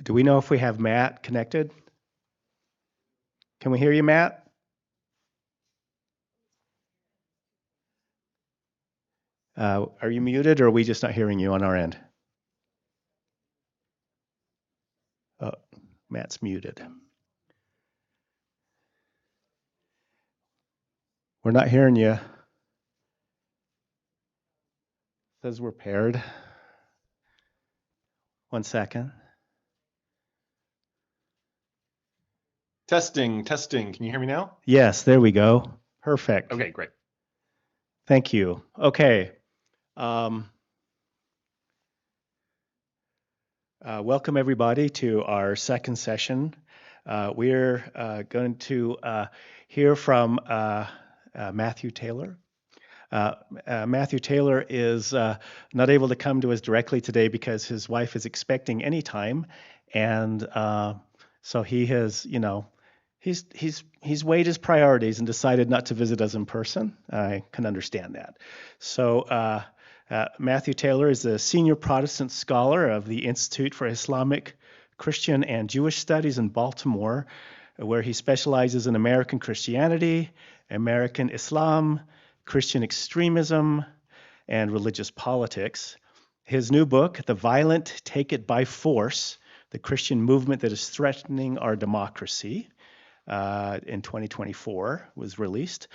Do we know if we have Matt connected? Can we hear you, Matt? Are you muted, or are we just not hearing you on our end? Oh, Matt's muted. We're not hearing you. Says we're paired. 1 second. Testing. Can you hear me now? Yes, there we go. Perfect. Okay, great. Thank you. Okay. Welcome everybody to our second session. We're going to hear from Matthew Taylor. Matthew Taylor is not able to come to us directly today because his wife is expecting any time, and so he has, he's weighed his priorities and decided not to visit us in person. I can understand that. So Matthew Taylor is a senior Protestant scholar of the Institute for Islamic, Christian, and Jewish Studies in Baltimore, where he specializes in American Christianity, American Islam, Christian extremism, and religious politics. His new book, The Violent Take It by Force, The Christian Movement That is Threatening Our Democracy, in 2024 was released,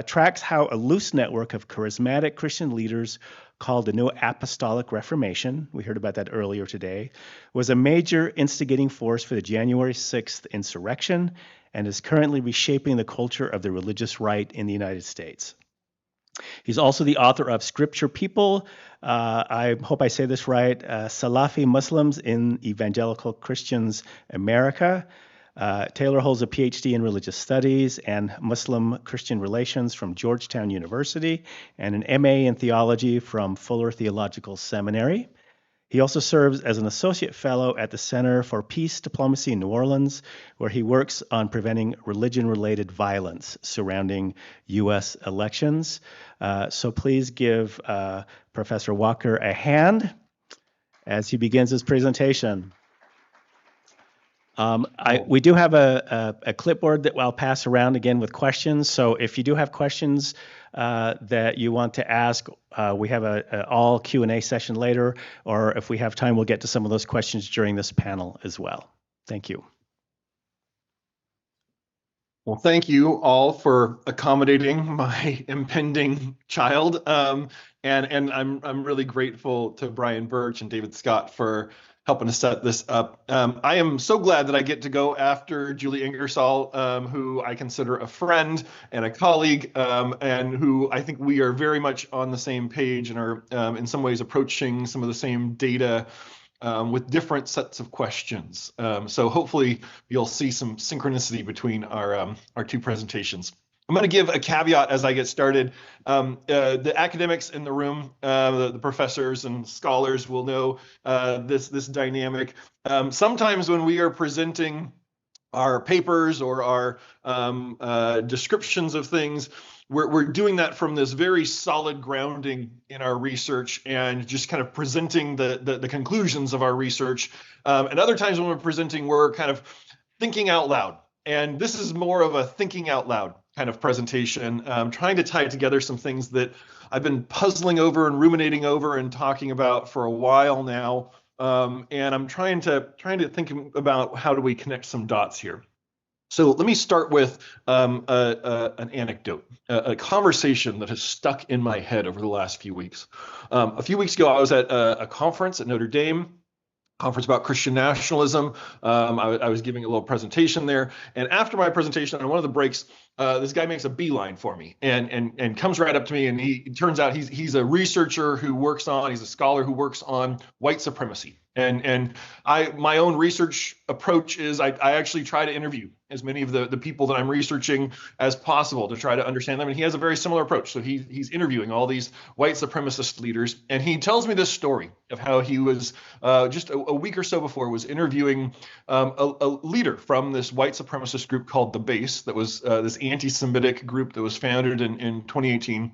tracks how a loose network of charismatic Christian leaders called the New Apostolic Reformation, we heard about that earlier today, was a major instigating force for the January 6th insurrection and is currently reshaping the culture of the religious right in the United States. He's also the author of Scripture People, I hope I say this right, Salafi Muslims in Evangelical Christians America. Taylor holds a PhD in religious studies and Muslim-Christian relations from Georgetown University and an MA in theology from Fuller Theological Seminary. He also serves as an associate fellow at the Center for Peace Diplomacy in New Orleans, where he works on preventing religion-related violence surrounding U.S. elections. So please give Professor Walker a hand as he begins his presentation. We do have a clipboard that I'll pass around again with questions. So if you do have questions that you want to ask, we have a all Q&A session later, or if we have time, we'll get to some of those questions during this panel as well. Thank you. Well, thank you all for accommodating my impending child. And I'm really grateful to Brian Birch and David Scott for helping to set this up. I am so glad that I get to go after Julie Ingersoll, who I consider a friend and a colleague, and who I think we are very much on the same page and are in some ways approaching some of the same data with different sets of questions. So hopefully you'll see some synchronicity between our two presentations. I'm going to give a caveat as I get started. The academics in the room, the professors and scholars will know this dynamic. Sometimes when we are presenting our papers or our descriptions of things, we're doing that from this very solid grounding in our research and just kind of presenting the conclusions of our research. And other times when we're presenting, we're kind of thinking out loud. And this is more of a thinking out loud kind of presentation, trying to tie together some things that I've been puzzling over and ruminating over and talking about for a while now. And I'm trying to think about how do we connect some dots here. So let me start with an anecdote, a conversation that has stuck in my head over the last few weeks. A few weeks ago, I was at a conference at Notre Dame, conference about Christian nationalism. I was giving a little presentation there. And after my presentation, on one of the breaks, this guy makes a beeline for me and comes right up to me. And it turns out he's a researcher he's a scholar who works on white supremacy. And my own research approach is I actually try to interview as many of the people that I'm researching as possible to try to understand them. And he has a very similar approach. So he's interviewing all these white supremacist leaders. And he tells me this story of how he was just a week or so before was interviewing a leader from this white supremacist group called The Base that was this anti-Semitic group that was founded in 2018.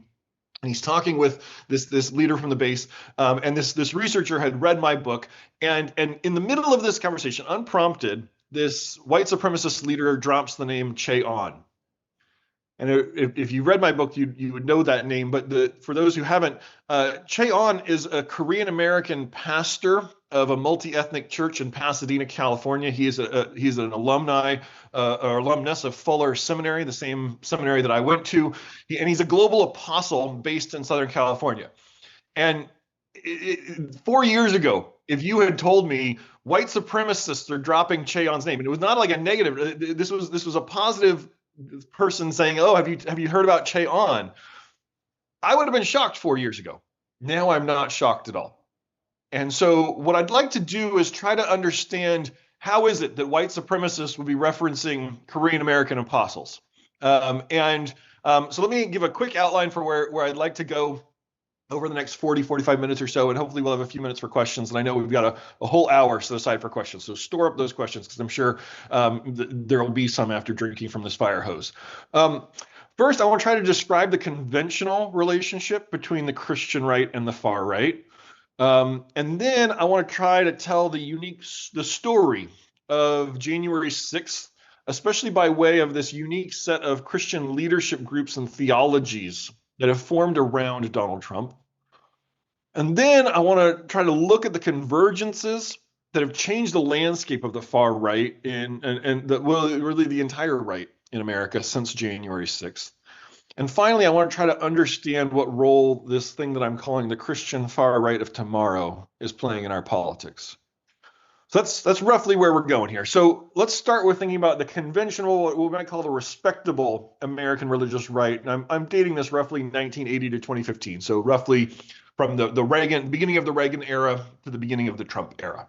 And he's talking with this leader from the base, and this researcher had read my book, and in the middle of this conversation, unprompted, this white supremacist leader drops the name Che On. And if you read my book, you would know that name. But for those who haven't, Che On is a Korean American pastor of a multi-ethnic church in Pasadena, California. He's an alumni or alumnus of Fuller Seminary, the same seminary that I went to. And he's a global apostle based in Southern California. And 4 years ago, if you had told me white supremacists are dropping Che On's name, and it was not like a negative, this was a positive person saying, "Oh, have you heard about Che On?" I would have been shocked 4 years ago. Now I'm not shocked at all. And so what I'd like to do is try to understand, how is it that white supremacists would be referencing Korean American apostles? So let me give a quick outline for where I'd like to go over the next 40, 45 minutes or so, and hopefully we'll have a few minutes for questions. And I know we've got a whole hour set aside for questions, so store up those questions, because I'm sure there will be some after drinking from this fire hose. First, I want to try to describe the conventional relationship between the Christian right and the far right. And then I want to try to tell the story of January 6th, especially by way of this unique set of Christian leadership groups and theologies that have formed around Donald Trump. And then I want to try to look at the convergences that have changed the landscape of the far right really the entire right in America since January 6th. And finally, I want to try to understand what role this thing that I'm calling the Christian far right of tomorrow is playing in our politics. So that's roughly where we're going here. So let's start with thinking about the conventional, what we might call the respectable American religious right. And I'm dating this roughly 1980 to 2015. So roughly from the beginning of the Reagan era to the beginning of the Trump era.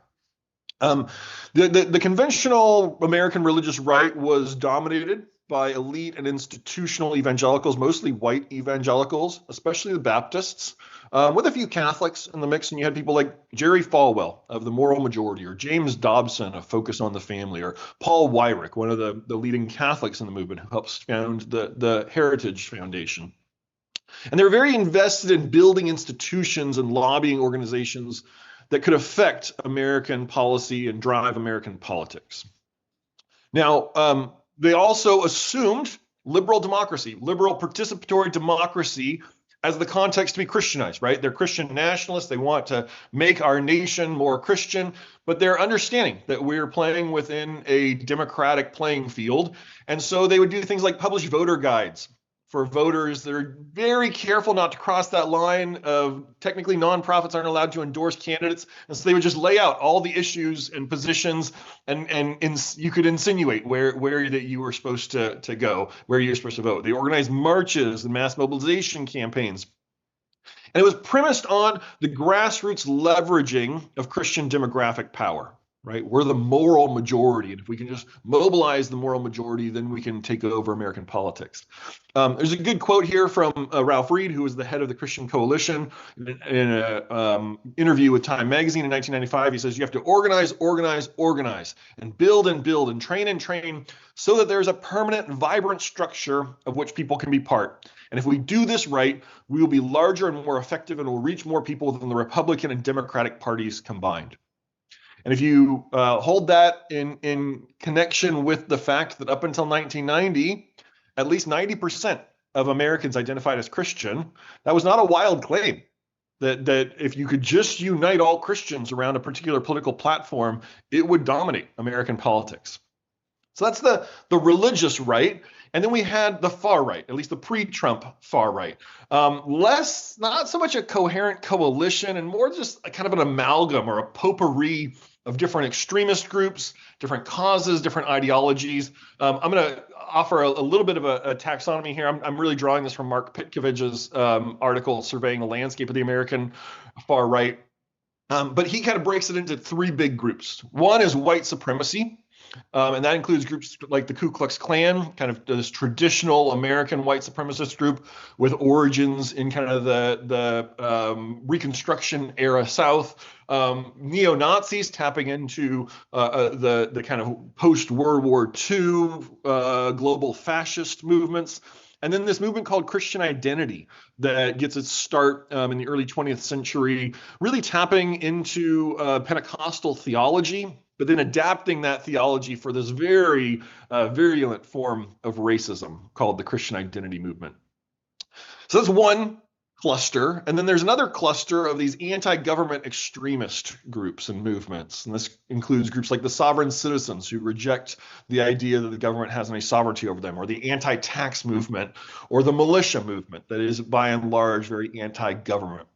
The conventional American religious right was dominated by elite and institutional evangelicals, mostly white evangelicals, especially the Baptists, with a few Catholics in the mix. And you had people like Jerry Falwell of the Moral Majority, or James Dobson of Focus on the Family, or Paul Weyrich, one of the leading Catholics in the movement, who helps found the Heritage Foundation. And they were very invested in building institutions and lobbying organizations that could affect American policy and drive American politics. Now, they also assumed liberal democracy, liberal participatory democracy, as the context to be Christianized, right? They're Christian nationalists. They want to make our nation more Christian, but they're understanding that we're playing within a democratic playing field. And so they would do things like publish voter guides for voters. They're very careful not to cross that line of, technically nonprofits aren't allowed to endorse candidates. And so they would just lay out all the issues and positions, and you could insinuate where that you were supposed to go, where you're supposed to vote. They organized marches and mass mobilization campaigns. And it was premised on the grassroots leveraging of Christian demographic power. Right? We're the moral majority. And if we can just mobilize the moral majority, then we can take over American politics. There's a good quote here from Ralph Reed, who was the head of the Christian Coalition. In an interview with Time Magazine in 1995, he says, "You have to organize, organize, organize, and build and train so that there's a permanent, vibrant structure of which people can be part. And if we do this right, we will be larger and more effective, and will reach more people than the Republican and Democratic parties combined." And if you hold that in connection with the fact that up until 1990, at least 90% of Americans identified as Christian, that was not a wild claim. That if you could just unite all Christians around a particular political platform, it would dominate American politics. So that's the religious right. And then we had the far right, at least the pre-Trump far right. Not so much a coherent coalition, and more just a kind of an amalgam or a potpourri of different extremist groups, different causes, different ideologies. I'm going to offer a little bit of a taxonomy here. I'm really drawing this from Mark Pitkovich's article, Surveying the Landscape of the American Far Right. But he kind of breaks it into three big groups. One is white supremacy. And that includes groups like the Ku Klux Klan, kind of this traditional American white supremacist group with origins in kind of the Reconstruction era South. Neo-Nazis tapping into the kind of post-World War II global fascist movements. And then this movement called Christian identity that gets its start in the early 20th century, really tapping into Pentecostal theology, but then adapting that theology for this very virulent form of racism called the Christian identity movement. So that's one cluster. And then there's another cluster of these anti-government extremist groups and movements. And this includes groups like the sovereign citizens who reject the idea that the government has any sovereignty over them, or the anti-tax movement, or the militia movement that is by and large very anti-government.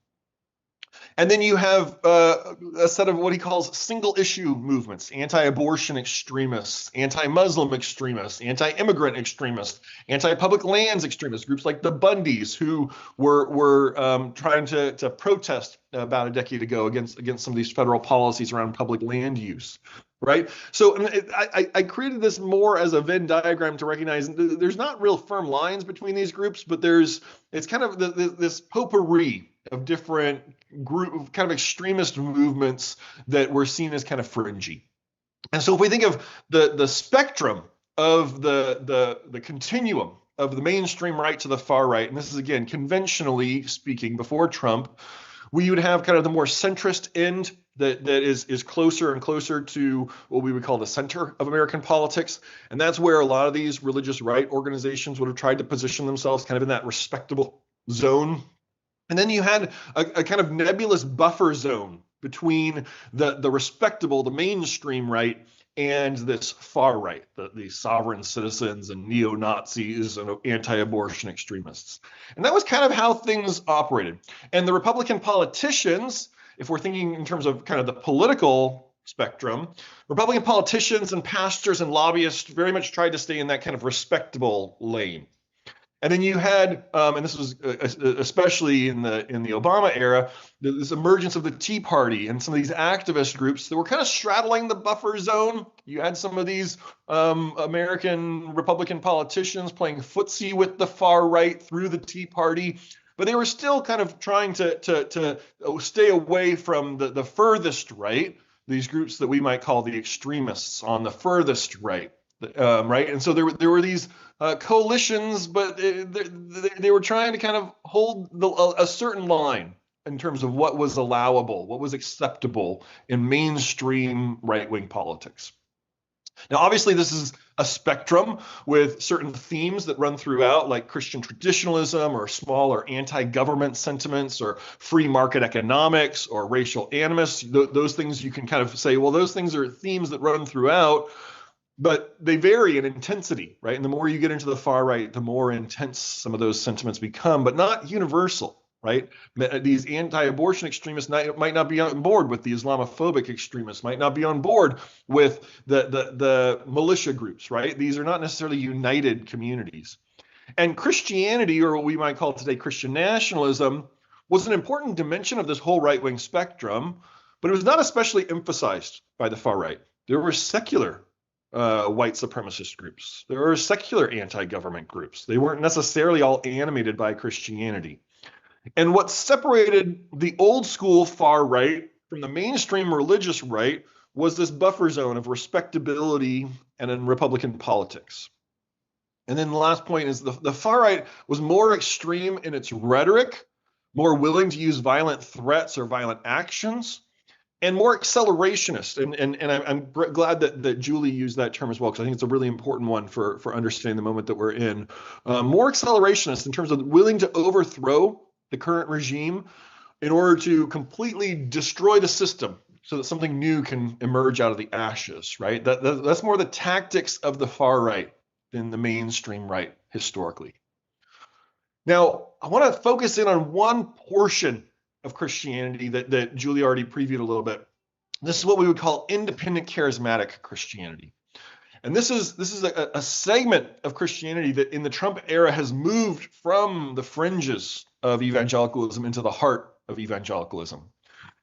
And then you have a set of what he calls single issue movements, anti-abortion extremists, anti-Muslim extremists, anti-immigrant extremists, anti-public lands extremists, groups like the Bundys who were trying to protest about a decade ago against some of these federal policies around public land use. Right. So I created this more as a Venn diagram to recognize there's not real firm lines between these groups, but it's kind of this potpourri of different kind of extremist movements that were seen as kind of fringy. And so if we think of the spectrum of the continuum of the mainstream right to the far right, and this is again conventionally speaking before Trump, we would have kind of the more centrist end that is closer and closer to what we would call the center of American politics. And that's where a lot of these religious right organizations would have tried to position themselves kind of in that respectable zone. And then you had a kind of nebulous buffer zone between the respectable, the mainstream right, and this far right, the sovereign citizens and neo-Nazis and anti-abortion extremists. And that was kind of how things operated. And the Republican politicians, if we're thinking in terms of kind of the political spectrum, Republican politicians and pastors and lobbyists very much tried to stay in that kind of respectable lane. And then you had, and this was especially in the Obama era, this emergence of the Tea Party and some of these activist groups that were kind of straddling the buffer zone. You had some of these American Republican politicians playing footsie with the far right through the Tea Party, but they were still kind of trying to stay away from the furthest right, these groups that we might call the extremists on the furthest right. Right. And so there were these coalitions, but they were trying to kind of hold a certain line in terms of what was allowable, what was acceptable in mainstream right-wing politics. Now, obviously, this is a spectrum with certain themes that run throughout, like Christian traditionalism or smaller anti-government sentiments or free market economics or racial animus. Those things you can kind of say, well, those things are themes that run throughout. But they vary in intensity, right? And the more you get into the far right, the more intense some of those sentiments become, but not universal, right? These anti-abortion extremists might not be on board with the Islamophobic extremists, might not be on board with the militia groups, right? These are not necessarily united communities. And Christianity, or what we might call today Christian nationalism, was an important dimension of this whole right-wing spectrum, but it was not especially emphasized by the far right. There were secular white supremacist groups. There were secular anti-government groups. They weren't necessarily all animated by Christianity. And what separated the old school far right from the mainstream religious right was this buffer zone of respectability and in Republican politics. And then the last point is the far right was more extreme in its rhetoric, more willing to use violent threats or violent actions, and more accelerationist. And I'm glad that Julie used that term as well, because I think it's a really important one for understanding the moment that we're in. More accelerationist in terms of willing to overthrow the current regime in order to completely destroy the system so that something new can emerge out of the ashes, right? That's more the tactics of the far right than the mainstream right historically. Now, I want to focus in on one portion of Christianity that Julie already previewed a little bit. This is what we would call independent charismatic Christianity. And this is a segment of Christianity that in the Trump era has moved from the fringes of evangelicalism into the heart of evangelicalism.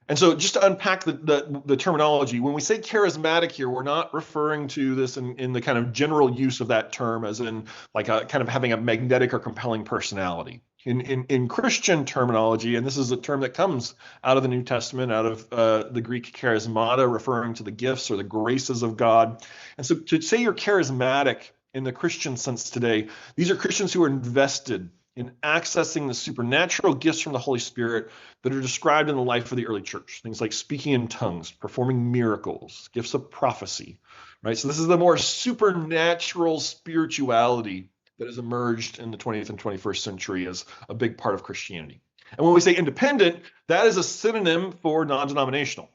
And so just to unpack the terminology, when we say charismatic here, we're not referring to this in the kind of general use of that term as in like a kind of having a magnetic or compelling personality. In Christian terminology, and this is a term that comes out of the New Testament, out of the Greek charismata, referring to the gifts or the graces of God. And so to say you're charismatic in the Christian sense today. These are Christians who are invested in accessing the supernatural gifts from the Holy Spirit that are described in the life of the early church. Things like speaking in tongues, performing miracles, gifts of prophecy, right? So this is the more supernatural spirituality that has emerged in the 20th and 21st century as a big part of Christianity. And when we say independent, that is a synonym for non-denominational.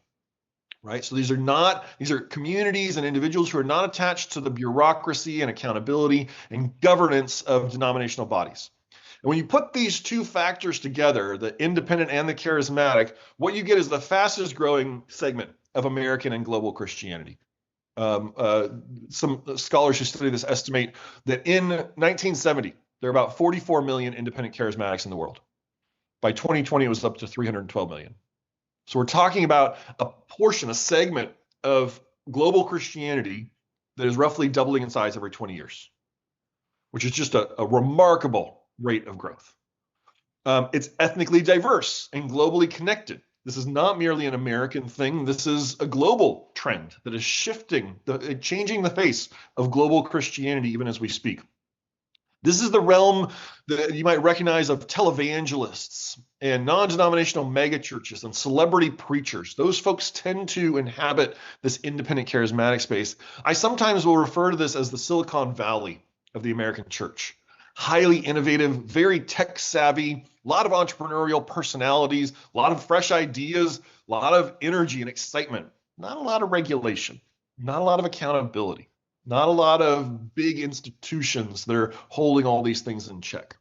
Right? So these are communities and individuals who are not attached to the bureaucracy and accountability and governance of denominational bodies. And when you put these two factors together, the independent and the charismatic, what you get is the fastest growing segment of American and global Christianity. Some scholars who study this estimate that in 1970, there are about 44 million independent charismatics in the world. By 2020, it was up to 312 million. So we're talking about a portion, a segment of global Christianity that is roughly doubling in size every 20 years, which is just a remarkable rate of growth. It's ethnically diverse and globally connected. This is not merely an American thing. This is a global trend that is changing the face of global Christianity even as we speak. This is the realm that you might recognize of televangelists and non-denominational megachurches and celebrity preachers. Those folks tend to inhabit this independent charismatic space. I sometimes will refer to this as the Silicon Valley of the American church. Highly innovative, very tech savvy, a lot of entrepreneurial personalities, a lot of fresh ideas, a lot of energy and excitement, not a lot of regulation, not a lot of accountability. Not a lot of big institutions that are holding all these things in check.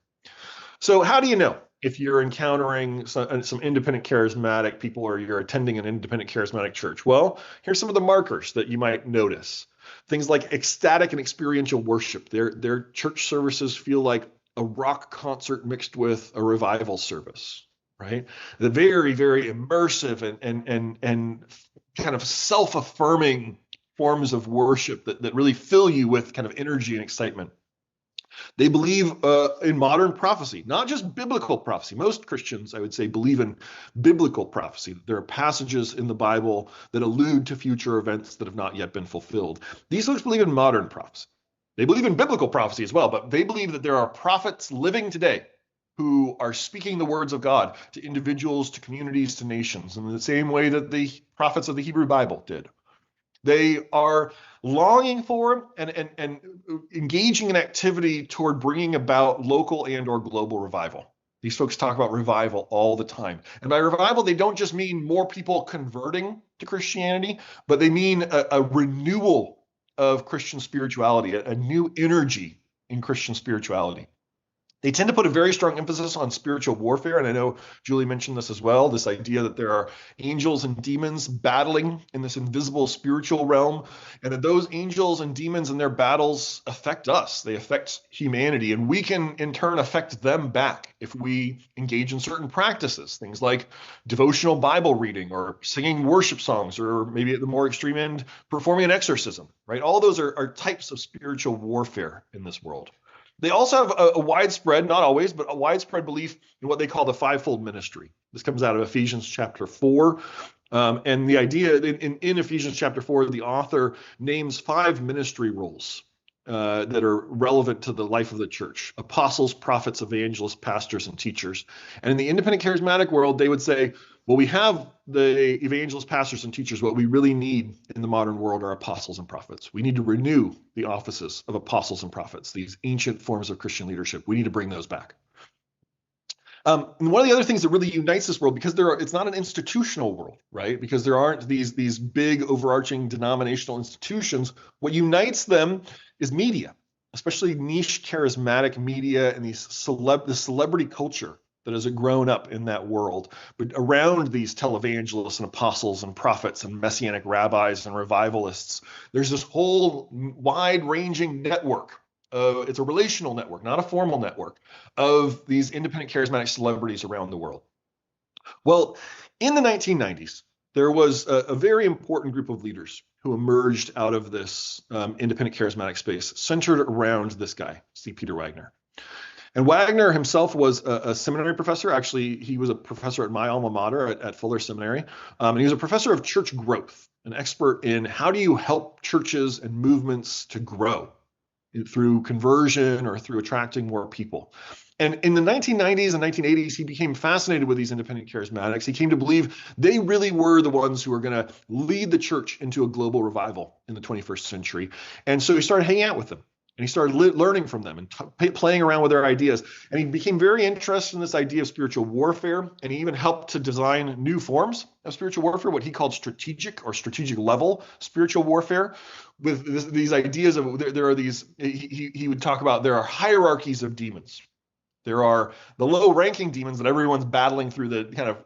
So how do you know if you're encountering some independent charismatic people or you're attending an independent charismatic church? Well, here's some of the markers that you might notice. Things like ecstatic and experiential worship. Their church services feel like a rock concert mixed with a revival service, right? The very, very immersive and kind of self-affirming forms of worship that really fill you with kind of energy and excitement. They believe in modern prophecy, not just biblical prophecy. Most Christians, I would say, believe in biblical prophecy. There are passages in the Bible that allude to future events that have not yet been fulfilled. These folks believe in modern prophecy. They believe in biblical prophecy as well, but they believe that there are prophets living today who are speaking the words of God to individuals, to communities, to nations, in the same way that the prophets of the Hebrew Bible did. They are longing for and engaging in activity toward bringing about local and or global revival. These folks talk about revival all the time. And by revival, they don't just mean more people converting to Christianity, but they mean a renewal of Christian spirituality, a new energy in Christian spirituality. They tend to put a very strong emphasis on spiritual warfare, and I know Julie mentioned this as well, this idea that there are angels and demons battling in this invisible spiritual realm, and that those angels and demons and their battles affect us. They affect humanity, and we can in turn affect them back if we engage in certain practices, things like devotional Bible reading or singing worship songs, or maybe at the more extreme end, performing an exorcism, right? All those are types of spiritual warfare in this world. They also have a widespread, not always, but a widespread belief in what they call the fivefold ministry. This comes out of Ephesians chapter 4. And the idea in Ephesians chapter 4, the author names 5 ministry roles that are relevant to the life of the church: apostles, prophets, evangelists, pastors, and teachers. And in the independent charismatic world, they would say, well, we have the evangelists, pastors, and teachers. What we really need in the modern world are apostles and prophets. We need to renew the offices of apostles and prophets, these ancient forms of Christian leadership. We need to bring those back. And one of the other things that really unites this world, because it's not an institutional world, right? Because there aren't these big overarching denominational institutions. What unites them is media, especially niche charismatic media and the celebrity culture that has grown up in that world, but around these televangelists and apostles and prophets and messianic rabbis and revivalists. There's this whole wide-ranging network. It's a relational network, not a formal network, of these independent charismatic celebrities around the world. Well, in the 1990s, there was a very important group of leaders who emerged out of this independent charismatic space, centered around this guy, C. Peter Wagner. And Wagner himself was a seminary professor. Actually, he was a professor at my alma mater at Fuller Seminary. And he was a professor of church growth, an expert in how do you help churches and movements to grow through conversion or through attracting more people. And in the 1990s and 1980s, he became fascinated with these independent charismatics. He came to believe they really were the ones who were going to lead the church into a global revival in the 21st century. And so he started hanging out with them. And he started learning from them and playing around with their ideas. And he became very interested in this idea of spiritual warfare. And he even helped to design new forms of spiritual warfare, what he called strategic or strategic level spiritual warfare, with these ideas of there are these, he would talk about there are hierarchies of demons. There are the low-ranking demons that everyone's battling through the kind of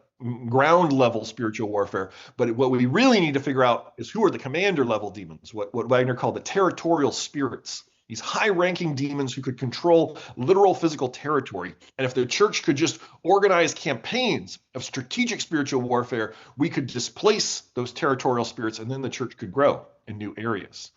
ground level spiritual warfare. But what we really need to figure out is who are the commander level demons, what Wagner called the territorial spirits. These high-ranking demons who could control literal physical territory. And if the church could just organize campaigns of strategic spiritual warfare, we could displace those territorial spirits, and then the church could grow in new areas.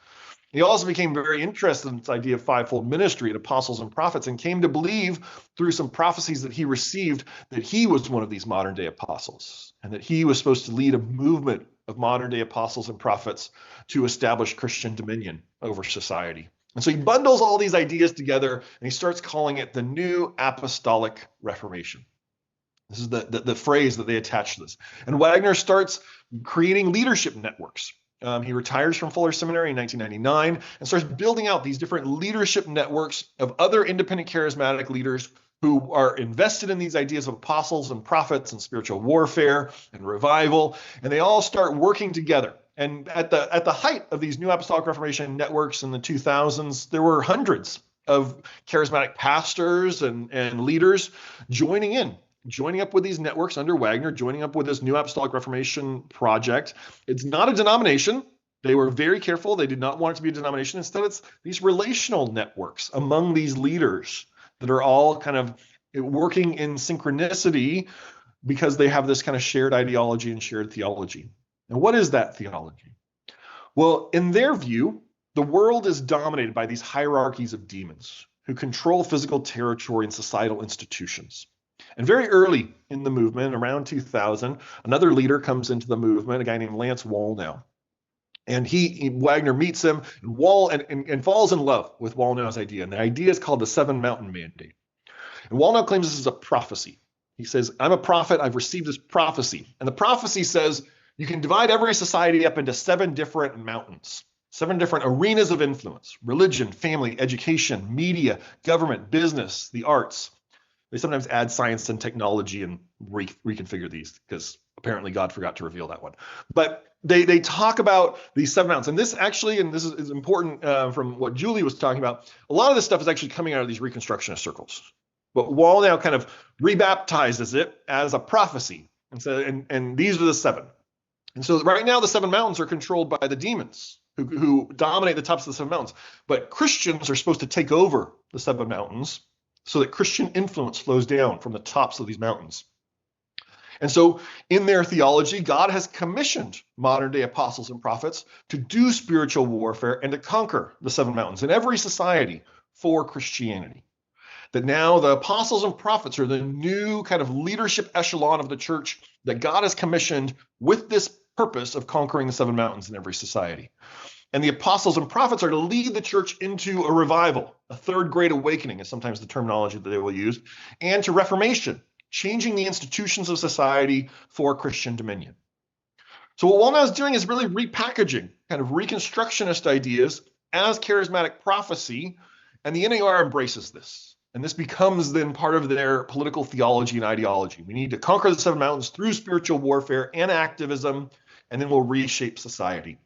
He also became very interested in this idea of fivefold ministry and apostles and prophets, and came to believe through some prophecies that he received that he was one of these modern-day apostles, and that he was supposed to lead a movement of modern-day apostles and prophets to establish Christian dominion over society. And so he bundles all these ideas together, and he starts calling it the New Apostolic Reformation. This is the phrase that they attach to this. And Wagner starts creating leadership networks. He retires from Fuller Seminary in 1999 and starts building out these different leadership networks of other independent charismatic leaders who are invested in these ideas of apostles and prophets and spiritual warfare and revival. And they all start working together. And at the height of these New Apostolic Reformation networks in the 2000s, there were hundreds of charismatic pastors and leaders joining up with these networks under Wagner, joining up with this New Apostolic Reformation project. It's not a denomination. They were very careful. They did not want it to be a denomination. Instead, it's these relational networks among these leaders that are all kind of working in synchronicity because they have this kind of shared ideology and shared theology. And what is that theology? Well, in their view, the world is dominated by these hierarchies of demons who control physical territory and societal institutions. And very early in the movement, around 2000, another leader comes into the movement, a guy named Lance Wallnau. And Wagner meets him and falls in love with Wallnau's idea. And the idea is called the Seven Mountain Mandate. And Wallnau claims this is a prophecy. He says, I'm a prophet. I've received this prophecy. And the prophecy says, you can divide every society up into 7 different mountains, 7 different arenas of influence: religion, family, education, media, government, business, the arts. They sometimes add science and technology and reconfigure these because apparently God forgot to reveal that one. But they talk about these 7 mountains. And this actually, and this is important from what Julie was talking about, a lot of this stuff is actually coming out of these Reconstructionist circles. But Wallnau kind of rebaptizes it as a prophecy. And so, and these are the 7. And so right now, the 7 mountains are controlled by the demons who dominate the tops of the 7 mountains. But Christians are supposed to take over the 7 mountains so that Christian influence flows down from the tops of these mountains. And so in their theology, God has commissioned modern-day apostles and prophets to do spiritual warfare and to conquer the 7 mountains in every society for Christianity. That now the apostles and prophets are the new kind of leadership echelon of the church that God has commissioned with this purpose of conquering the 7 mountains in every society. And the apostles and prophets are to lead the church into a revival, a third great awakening is sometimes the terminology that they will use, and to reformation, changing the institutions of society for Christian dominion. So what Wallnau is doing is really repackaging kind of Reconstructionist ideas as charismatic prophecy, and the NAR embraces this. And this becomes then part of their political theology and ideology. We need to conquer the 7 mountains through spiritual warfare and activism, and then we'll reshape society.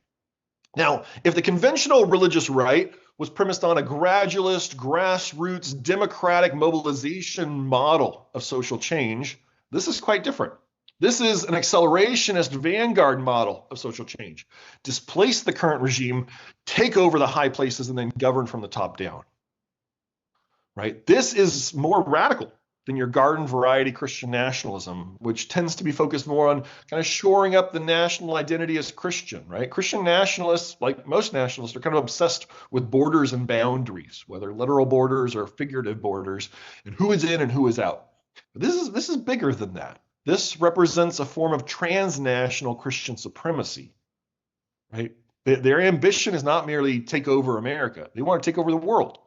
Now, if the conventional religious right was premised on a gradualist, grassroots, democratic mobilization model of social change, this is quite different. This is an accelerationist vanguard model of social change. Displace the current regime, take over the high places, and then govern from the top down. Right? This is more radical than your garden variety Christian nationalism, which tends to be focused more on kind of shoring up the national identity as Christian, right? Christian nationalists, like most nationalists, are kind of obsessed with borders and boundaries, whether literal borders or figurative borders, and who is in and who is out. But this is bigger than that. This represents a form of transnational Christian supremacy, right? Their ambition is not merely take over America. They want to take over the world.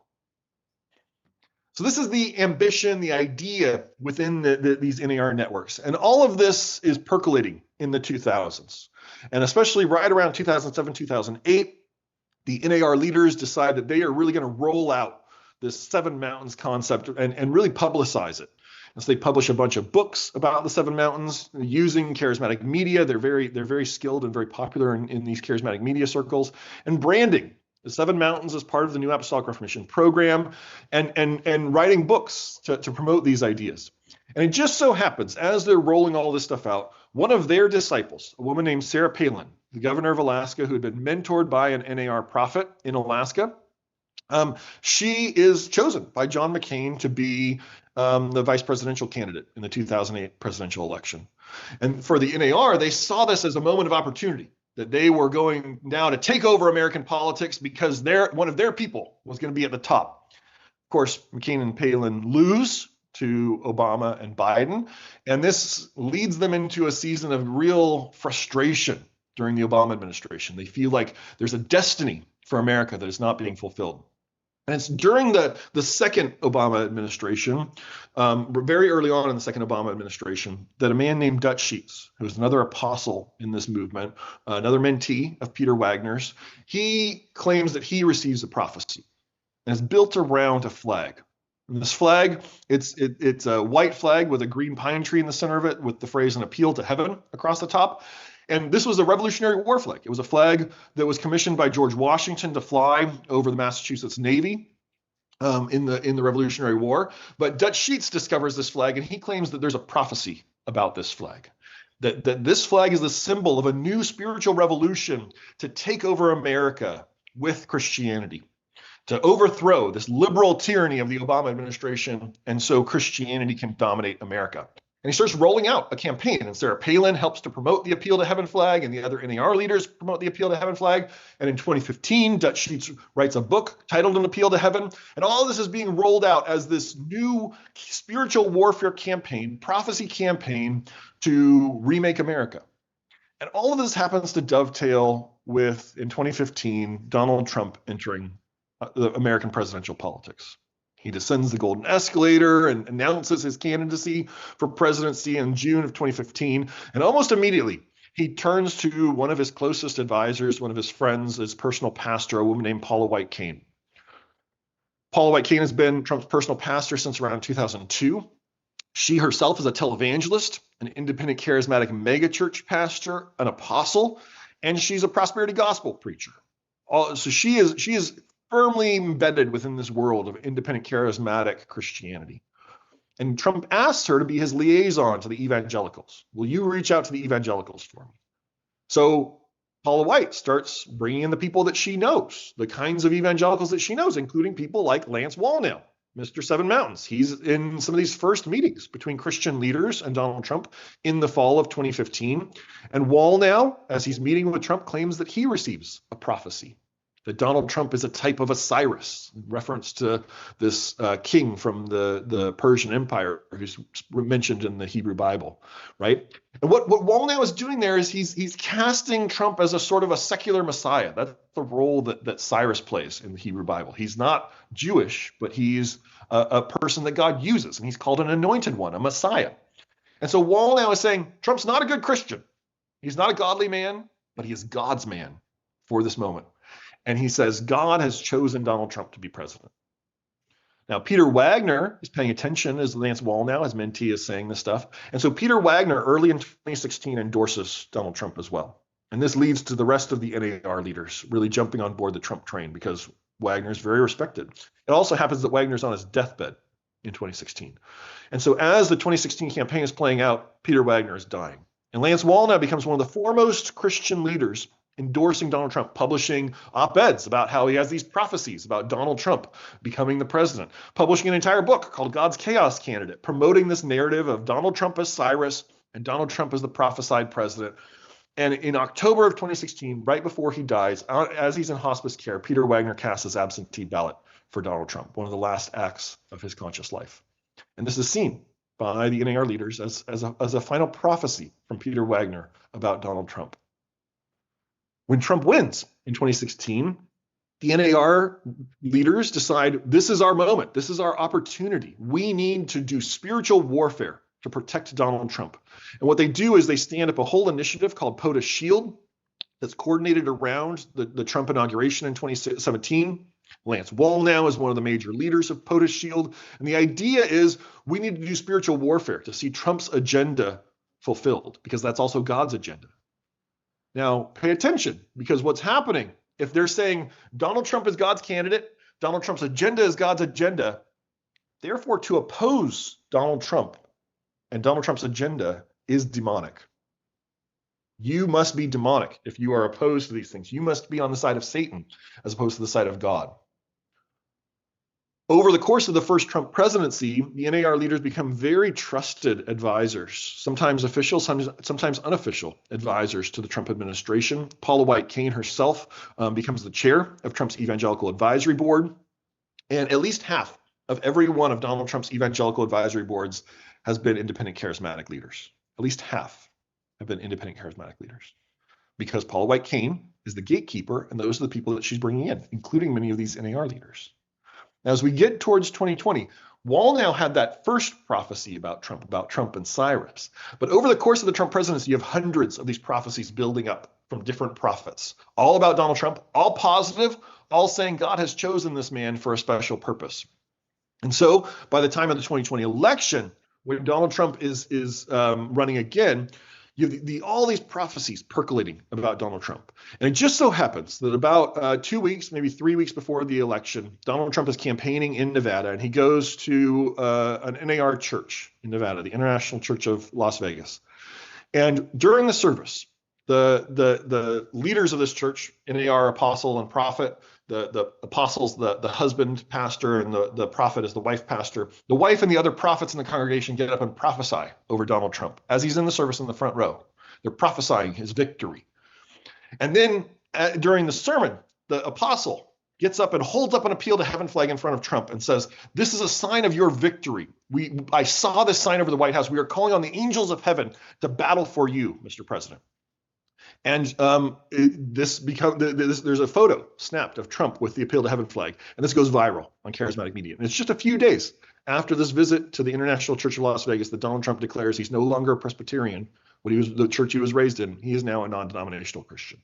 So this is the ambition, the idea within these NAR networks. And all of this is percolating in the 2000s. And especially right around 2007, 2008, the NAR leaders decide that they are really going to roll out this Seven Mountains concept and really publicize it. And so they publish a bunch of books about the Seven Mountains using charismatic media. They're very skilled and very popular in these charismatic media circles. And branding the Seven Mountains as part of the New Apostolic Reformation program, and writing books to promote these ideas. And it just so happens, as they're rolling all this stuff out, one of their disciples, a woman named Sarah Palin, the governor of Alaska, who had been mentored by an NAR prophet in Alaska, she is chosen by John McCain to be the vice presidential candidate in the 2008 presidential election. And for the NAR, they saw this as a moment of opportunity, that they were going now to take over American politics because one of their people was going to be at the top. Of course, McCain and Palin lose to Obama and Biden, and this leads them into a season of real frustration during the Obama administration. They feel like there's a destiny for America that is not being fulfilled. And it's during the second Obama administration, very early on in the second Obama administration, that a man named Dutch Sheets, who was another apostle in this movement, another mentee of Peter Wagner's, he claims that he receives a prophecy. And it's built around a flag. And this flag, it's a white flag with a green pine tree in the center of it with the phrase "an appeal to heaven" across the top. And this was a Revolutionary War flag. It was a flag that was commissioned by George Washington to fly over the Massachusetts Navy in the Revolutionary War. But Dutch Sheets discovers this flag, and he claims that there's a prophecy about this flag. That this flag is the symbol of a new spiritual revolution to take over America with Christianity, to overthrow this liberal tyranny of the Obama administration, and so Christianity can dominate America. And he starts rolling out a campaign, and Sarah Palin helps to promote the Appeal to Heaven flag, and the other NAR leaders promote the Appeal to Heaven flag. And in 2015, Dutch Sheets writes a book titled An Appeal to Heaven. And all of this is being rolled out as this new spiritual warfare campaign, prophecy campaign to remake America. And all of this happens to dovetail with, in 2015, Donald Trump entering the American presidential politics. He descends the golden escalator and announces his candidacy for presidency in June of 2015. And almost immediately, he turns to one of his closest advisors, one of his friends, his personal pastor, a woman named Paula White Cain. Paula White Cain has been Trump's personal pastor since around 2002. She herself is a televangelist, an independent charismatic megachurch pastor, an apostle, and she's a prosperity gospel preacher. So she is firmly embedded within this world of independent charismatic Christianity. And Trump asks her to be his liaison to the evangelicals. Will you reach out to the evangelicals for me? So Paula White starts bringing in the people that she knows, the kinds of evangelicals that she knows, including people like Lance Wallnau, Mr. Seven Mountains. He's in some of these first meetings between Christian leaders and Donald Trump in the fall of 2015. And Wallnau, as he's meeting with Trump, claims that he receives a prophecy, that Donald Trump is a type of a Cyrus, in reference to this king from the Persian Empire who's mentioned in the Hebrew Bible, right? And what Wallnau is doing there is he's casting Trump as a sort of a secular Messiah. That's the role that Cyrus plays in the Hebrew Bible. He's not Jewish, but he's a person that God uses, and he's called an anointed one, a Messiah. And so Wallnau is saying Trump's not a good Christian. He's not a godly man, but he is God's man for this moment. And he says God has chosen Donald Trump to be president. Now, Peter Wagner is paying attention as Lance Wallnau, his mentee, is saying this stuff. And so Peter Wagner, early in 2016, endorses Donald Trump as well. And this leads to the rest of the NAR leaders really jumping on board the Trump train because Wagner is very respected. It also happens that Wagner's on his deathbed in 2016. And so as the 2016 campaign is playing out, Peter Wagner is dying. And Lance Wallnau becomes one of the foremost Christian leaders endorsing Donald Trump, publishing op-eds about how he has these prophecies about Donald Trump becoming the president, publishing an entire book called God's Chaos Candidate, promoting this narrative of Donald Trump as Cyrus and Donald Trump as the prophesied president. And in October of 2016, right before he dies, as he's in hospice care, Peter Wagner casts his absentee ballot for Donald Trump, one of the last acts of his conscious life. And this is seen by the NAR leaders as a final prophecy from Peter Wagner about Donald Trump. When Trump wins in 2016, the NAR leaders decide this is our moment. This is our opportunity. We need to do spiritual warfare to protect Donald Trump. And what they do is they stand up a whole initiative called POTUS Shield that's coordinated around the Trump inauguration in 2017. Lance Wallnau is one of the major leaders of POTUS Shield. And the idea is we need to do spiritual warfare to see Trump's agenda fulfilled, because that's also God's agenda. Now, pay attention, because what's happening, if they're saying Donald Trump is God's candidate, Donald Trump's agenda is God's agenda, therefore to oppose Donald Trump and Donald Trump's agenda is demonic. You must be demonic if you are opposed to these things. You must be on the side of Satan as opposed to the side of God. Over the course of the first Trump presidency, the NAR leaders become very trusted advisors, sometimes official, sometimes unofficial advisors to the Trump administration. Paula White Cain herself becomes the chair of Trump's Evangelical Advisory Board. And at least half of every one of Donald Trump's evangelical advisory boards has been independent charismatic leaders. At least half have been independent charismatic leaders, because Paula White Cain is the gatekeeper, and those are the people that she's bringing in, including many of these NAR leaders. Now, as we get towards 2020, Wallnau had that first prophecy about Trump and Cyrus. But over the course of the Trump presidency, you have hundreds of these prophecies building up from different prophets, all about Donald Trump, all positive, all saying God has chosen this man for a special purpose. And so by the time of the 2020 election, when Donald Trump is running again, you have all these prophecies percolating about Donald Trump. And it just so happens that about 2 weeks, maybe 3 weeks before the election, Donald Trump is campaigning in Nevada, and he goes to an NAR church in Nevada, the International Church of Las Vegas. And during the service, the leaders of this church, NAR apostle and prophet, the apostles, the husband pastor, and the prophet is the wife pastor. The wife and the other prophets in the congregation get up and prophesy over Donald Trump as he's in the service in the front row. They're prophesying his victory. And then during the sermon, the apostle gets up and holds up an appeal to heaven flag in front of Trump and says, "This is a sign of your victory. I saw this sign over the White House. We are calling on the angels of heaven to battle for you, Mr. President." And there's a photo snapped of Trump with the appeal to heaven flag, and this goes viral on charismatic media. And it's just a few days after this visit to the International Church of Las Vegas that Donald Trump declares he's no longer a Presbyterian, the church he was raised in. He is now a non-denominational Christian.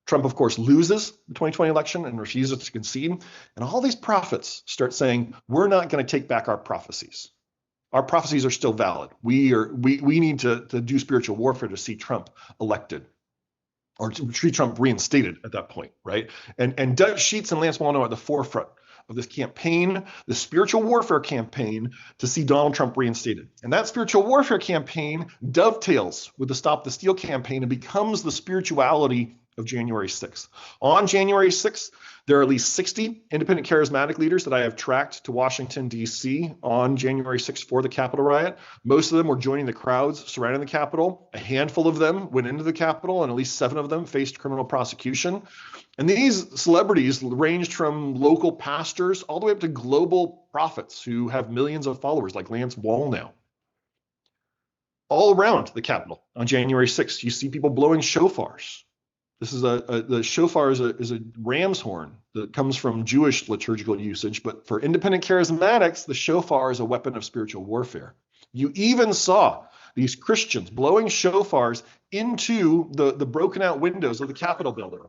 Trump, of course, loses the 2020 election and refuses to concede. And all these prophets start saying, we're not going to take back our prophecies. Our prophecies are still valid. We need to do spiritual warfare to see Trump elected, or to see Trump reinstated at that point, right? And Doug Sheets and Lance Wallnau are at the forefront of this campaign, the spiritual warfare campaign to see Donald Trump reinstated. And that spiritual warfare campaign dovetails with the Stop the Steal campaign and becomes the spirituality of January 6th. On January 6th, there are at least 60 independent charismatic leaders that I have tracked to Washington, D.C. on January 6th for the Capitol riot. Most of them were joining the crowds surrounding the Capitol. A handful of them went into the Capitol, and at least 7 of them faced criminal prosecution. And these celebrities ranged from local pastors all the way up to global prophets who have millions of followers, like Lance Wallnau. All around the Capitol on January 6th, you see people blowing shofars. This is the shofar is a ram's horn that comes from Jewish liturgical usage, but for independent charismatics, the shofar is a weapon of spiritual warfare. You even saw these Christians blowing shofars into the broken out windows of the Capitol building.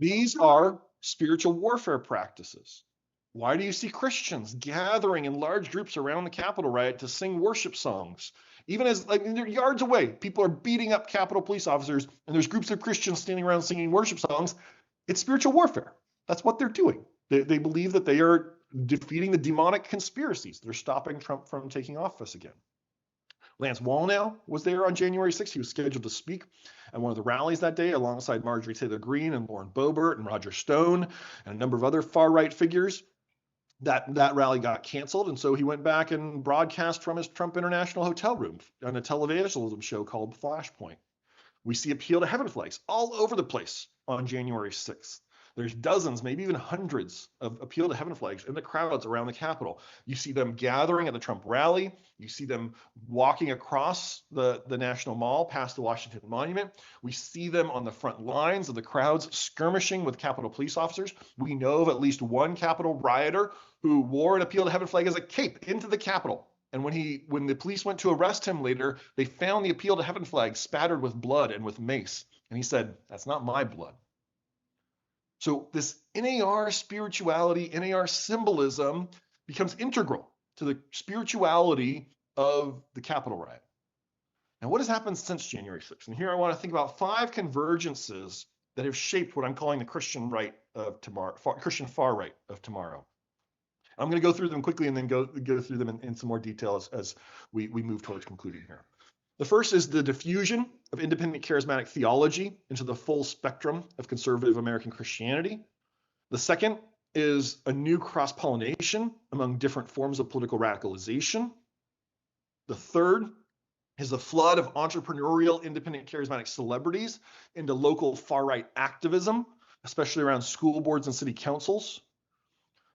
These are spiritual warfare practices. Why do you see Christians gathering in large groups around the Capitol riot to sing worship songs? Even as they're yards away, people are beating up Capitol police officers, and there's groups of Christians standing around singing worship songs. It's spiritual warfare. That's what they're doing. They believe that they are defeating the demonic conspiracies that are stopping Trump from taking office again. Lance Wallnau was there on January 6th. He was scheduled to speak at one of the rallies that day alongside Marjorie Taylor Greene and Lauren Boebert and Roger Stone and a number of other far-right figures. That rally got canceled, and so he went back and broadcast from his Trump International hotel room on a televangelism show called Flashpoint. We see appeal to heaven flags all over the place on January 6th. There's dozens, maybe even hundreds of Appeal to Heaven flags in the crowds around the Capitol. You see them gathering at the Trump rally. You see them walking across the National Mall past the Washington Monument. We see them on the front lines of the crowds skirmishing with Capitol police officers. We know of at least one Capitol rioter who wore an Appeal to Heaven flag as a cape into the Capitol. And when the police went to arrest him later, they found the Appeal to Heaven flag spattered with blood and with mace. And he said, "That's not my blood." So this NAR spirituality, NAR symbolism becomes integral to the spirituality of the Capitol riot. Now, what has happened since January 6th? And here I want to think about 5 convergences that have shaped what I'm calling the Christian right of tomorrow, Christian far right of tomorrow. I'm going to go through them quickly and then go through them in some more detail as we move towards concluding here. The first is the diffusion of independent charismatic theology into the full spectrum of conservative American Christianity. The second is a new cross-pollination among different forms of political radicalization. The third is the flood of entrepreneurial independent charismatic celebrities into local far-right activism, especially around school boards and city councils.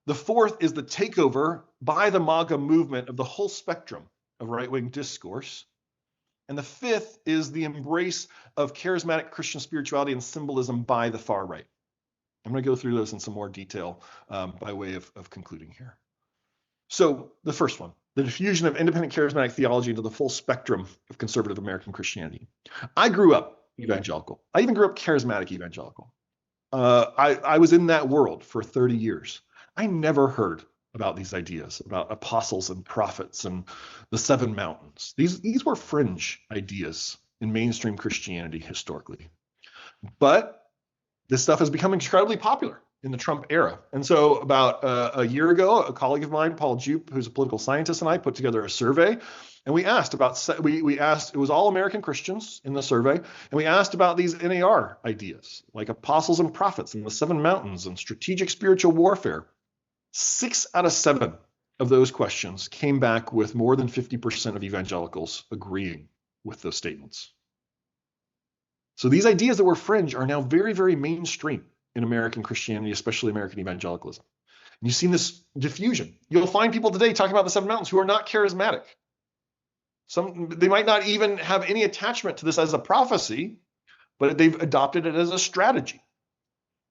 The fourth is the takeover by the MAGA movement of the whole spectrum of right-wing discourse. And the fifth is the embrace of charismatic Christian spirituality and symbolism by the far right. I'm going to go through those in some more detail by way of concluding here. So the first one, the diffusion of independent charismatic theology into the full spectrum of conservative American Christianity. I grew up evangelical. I even grew up charismatic evangelical. I was in that world for 30 years. I never heard about these ideas about apostles and prophets and the 7 mountains. These were fringe ideas in mainstream Christianity historically. But this stuff has become incredibly popular in the Trump era. And so about a year ago, a colleague of mine, Paul Jupe, who's a political scientist, and I put together a survey. And we asked, it was all American Christians in the survey, and we asked about these NAR ideas, like apostles and prophets and the 7 mountains and strategic spiritual warfare. 6 out of 7 of those questions came back with more than 50% of evangelicals agreeing with those statements. So these ideas that were fringe are now very, very mainstream in American Christianity, especially American evangelicalism. And you've seen this diffusion. You'll find people today talking about the 7 mountains who are not charismatic. They might not even have any attachment to this as a prophecy, but they've adopted it as a strategy.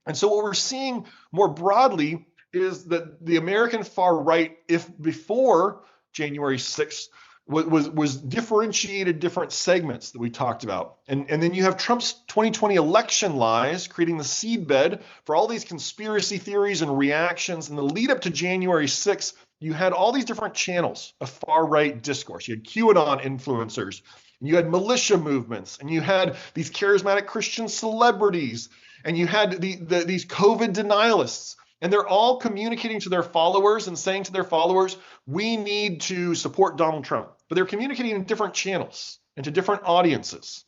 And so what we're seeing more broadly is that the American far right, if before January 6th, was differentiated different segments that we talked about. And then you have Trump's 2020 election lies creating the seedbed for all these conspiracy theories and reactions. In the lead up to January 6th, you had all these different channels of far right discourse. You had QAnon influencers, and you had militia movements, and you had these charismatic Christian celebrities, and you had these COVID denialists. And they're all communicating to their followers and saying to their followers, we need to support Donald Trump. But they're communicating in different channels and to different audiences.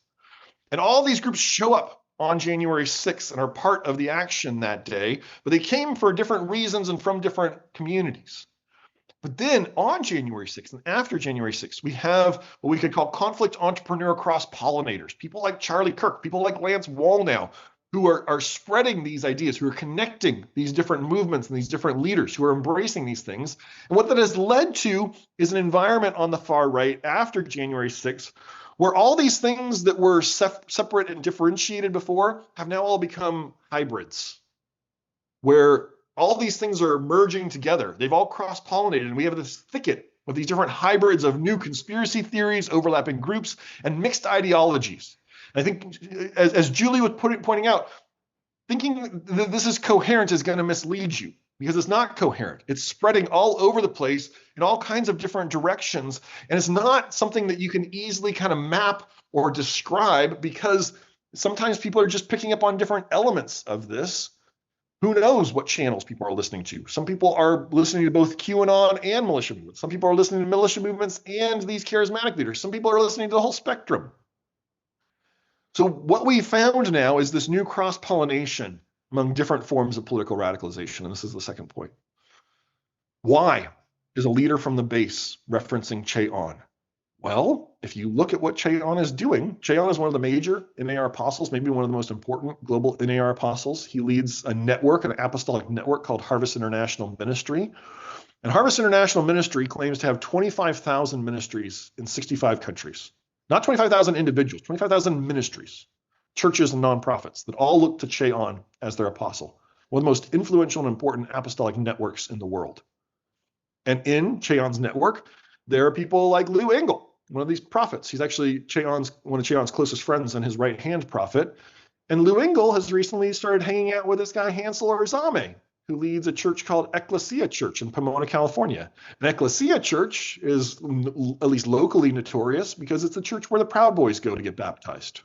And all these groups show up on January 6th and are part of the action that day, but they came for different reasons and from different communities. But then on January 6th and after January 6th, we have what we could call conflict entrepreneur cross-pollinators, people like Charlie Kirk, people like Lance Wallnau, who are spreading these ideas, who are connecting these different movements and these different leaders who are embracing these things. And what that has led to is an environment on the far right after January 6th, where all these things that were separate and differentiated before have now all become hybrids, where all these things are merging together. They've all cross-pollinated, and we have this thicket of these different hybrids of new conspiracy theories, overlapping groups, and mixed ideologies. I think, as Julie was pointing out, thinking that this is coherent is going to mislead you because it's not coherent. It's spreading all over the place in all kinds of different directions. And it's not something that you can easily kind of map or describe because sometimes people are just picking up on different elements of this. Who knows what channels people are listening to? Some people are listening to both QAnon and militia movements. Some people are listening to militia movements and these charismatic leaders. Some people are listening to the whole spectrum. So what we found now is this new cross-pollination among different forms of political radicalization. And this is the second point. Why is a leader from the base referencing Che On? Well, if you look at what Cheon is doing, Cheon is one of the major NAR apostles, maybe one of the most important global NAR apostles. He leads a network, an apostolic network called Harvest International Ministry. And Harvest International Ministry claims to have 25,000 ministries in 65 countries. Not 25,000 individuals, 25,000 ministries, churches and nonprofits that all look to Cheon as their apostle, one of the most influential and important apostolic networks in the world. And in Cheon's network, there are people like Lou Engle, one of these prophets. He's actually one of Cheon's closest friends and his right-hand prophet. And Lou Engle has recently started hanging out with this guy, Hansel Orzame, who leads a church called Ecclesia Church in Pomona, California. And Ecclesia Church is at least locally notorious because it's the church where the Proud Boys go to get baptized.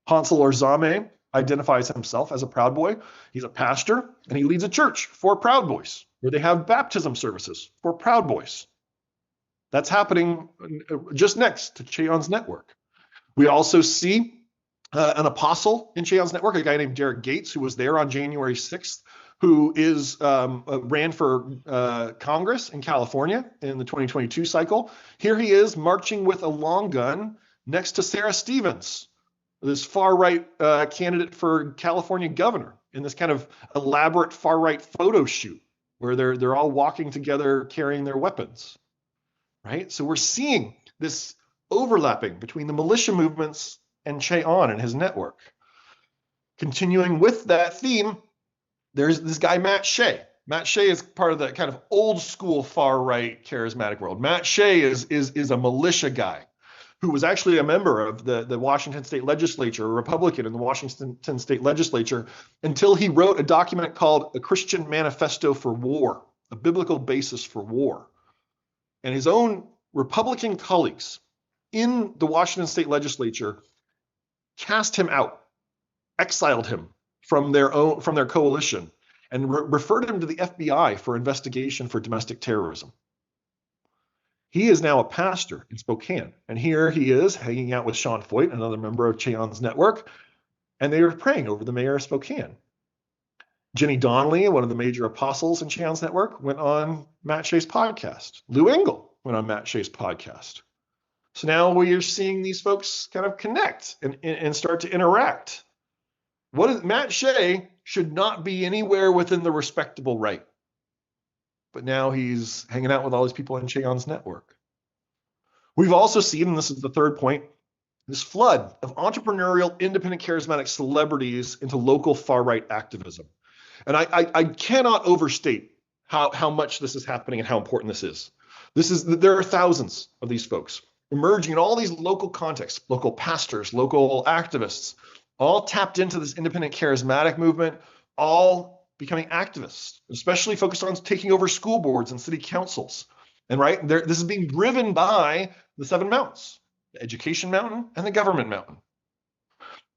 Hansel Orzame identifies himself as a Proud Boy. He's a pastor, and he leads a church for Proud Boys, where they have baptism services for Proud Boys. That's happening just next to Cheon's network. We also see an apostle in Cheon's network, a guy named Derek Gates, who was there on January 6th, who ran for Congress in California in the 2022 cycle. Here he is marching with a long gun next to Sarah Stevens, this far-right candidate for California governor, in this kind of elaborate far-right photo shoot where they're all walking together carrying their weapons, right? So we're seeing this overlapping between the militia movements and Cheon and his network. Continuing with that theme, there's this guy, Matt Shea. Matt Shea is part of the kind of old school far-right charismatic world. Matt Shea is a militia guy who was actually a member of the Washington State Legislature, a Republican in the Washington State Legislature, until he wrote a document called A Christian Manifesto for War, a biblical basis for war. And his own Republican colleagues in the Washington State Legislature cast him out, exiled him from their coalition, and referred him to the FBI for investigation for domestic terrorism. He is now a pastor in Spokane, and here he is hanging out with Sean Foyt, another member of Cheon's network, and they are praying over the mayor of Spokane. Jenny Donnelly, one of the major apostles in Cheon's network, went on Matt Shea's podcast. Lou Engle went on Matt Shea's podcast. So now we are seeing these folks kind of connect and start to interact. Matt Shea should not be anywhere within the respectable right. But now he's hanging out with all these people in Cheon's network. We've also seen, and this is the third point, this flood of entrepreneurial, independent, charismatic celebrities into local far-right activism. And I cannot overstate how much this is happening and how important this is. There are thousands of these folks emerging in all these local contexts, local pastors, local activists, all tapped into this independent charismatic movement, all becoming activists, especially focused on taking over school boards and city councils. And this is being driven by the seven mountains, the education mountain and the government mountain.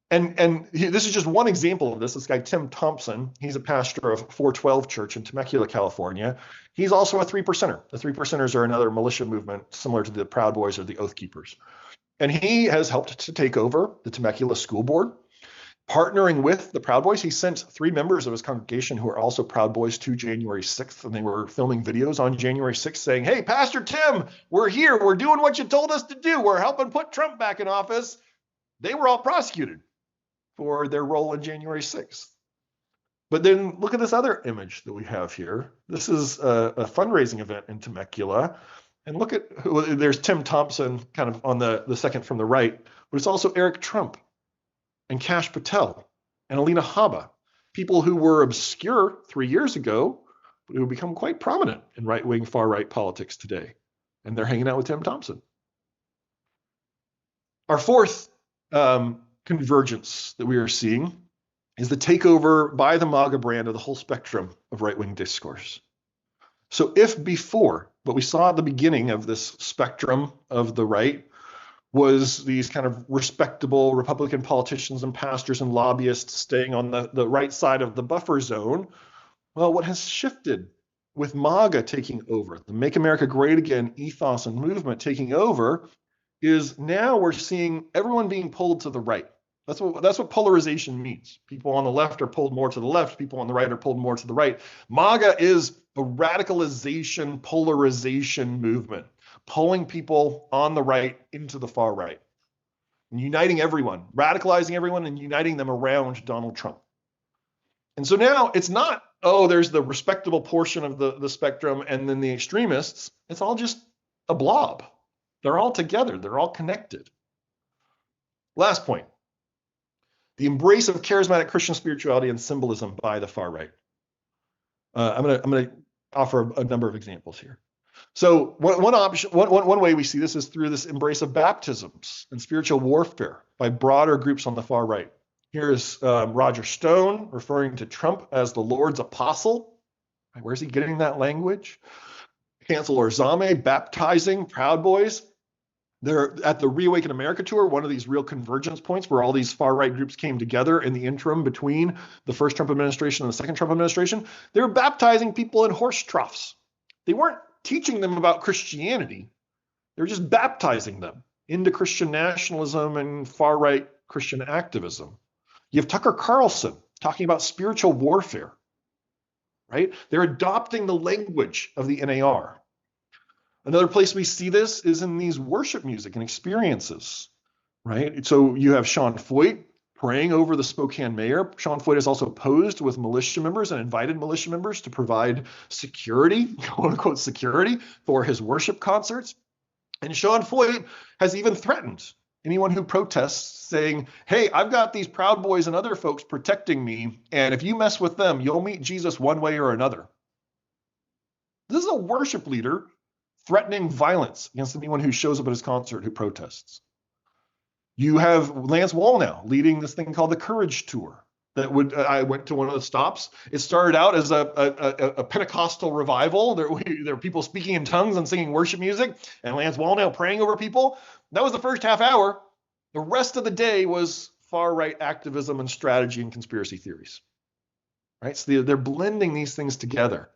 And this is just one example of this. This guy, Tim Thompson, he's a pastor of 412 Church in Temecula, California. He's also a three percenter. The three percenters are another militia movement similar to the Proud Boys or the Oath Keepers. And he has helped to take over the Temecula School Board. Partnering with the Proud Boys, he sent 3 members of his congregation who are also Proud Boys to January 6th, and they were filming videos on January 6th saying, "Hey, Pastor Tim, we're here. We're doing what you told us to do. We're helping put Trump back in office." They were all prosecuted for their role in January 6th. But then look at this other image that we have here. This is a fundraising event in Temecula. And look at there's Tim Thompson kind of on the second from the right, but it's also Eric Trump and Kash Patel and Alina Habba, people who were obscure 3 years ago, but who have become quite prominent in right-wing, far-right politics today. And they're hanging out with Tim Thompson. Our fourth convergence that we are seeing is the takeover by the MAGA brand of the whole spectrum of right-wing discourse. So if before, what we saw at the beginning of this spectrum of the right was these kind of respectable Republican politicians and pastors and lobbyists staying on the right side of the buffer zone, well, what has shifted with MAGA taking over, the Make America Great Again ethos and movement taking over, is now we're seeing everyone being pulled to the right. That's what polarization means. People on the left are pulled more to the left. People on the right are pulled more to the right. MAGA is a radicalization, polarization movement. pulling people on the right into the far right, and uniting everyone, radicalizing everyone and uniting them around Donald Trump. And so now it's not, oh, there's the respectable portion of the spectrum and then the extremists. It's all just a blob. They're all together. They're all connected. Last point, the embrace of charismatic Christian spirituality and symbolism by the far right. I'm going to offer a number of examples here. So one way we see this is through this embrace of baptisms and spiritual warfare by broader groups on the far right. Here's Roger Stone referring to Trump as the Lord's apostle. Where's he getting that language? Hansel Orzame baptizing Proud Boys. They're at the Reawaken America tour, one of these real convergence points where all these far right groups came together in the interim between the first Trump administration and the second Trump administration. They were baptizing people in horse troughs. They weren't teaching them about Christianity. They were just baptizing them into Christian nationalism and far right Christian activism. You have Tucker Carlson talking about spiritual warfare, right? They're adopting the language of the NAR. Another place we see this is in these worship music and experiences, right? So you have Sean Feucht praying over the Spokane mayor. Sean Feucht has also posed with militia members and invited militia members to provide security, quote unquote security, for his worship concerts. And Sean Feucht has even threatened anyone who protests, saying, hey, I've got these Proud Boys and other folks protecting me, and if you mess with them, you'll meet Jesus one way or another. This is a worship leader threatening violence against anyone who shows up at his concert who protests. You have Lance Wallnau leading this thing called the Courage Tour. I went to one of the stops. It started out as a Pentecostal revival. There were people speaking in tongues and singing worship music, and Lance Wallnau praying over people. That was the first half hour. The rest of the day was far-right activism and strategy and conspiracy theories. Right? So they're blending these things together.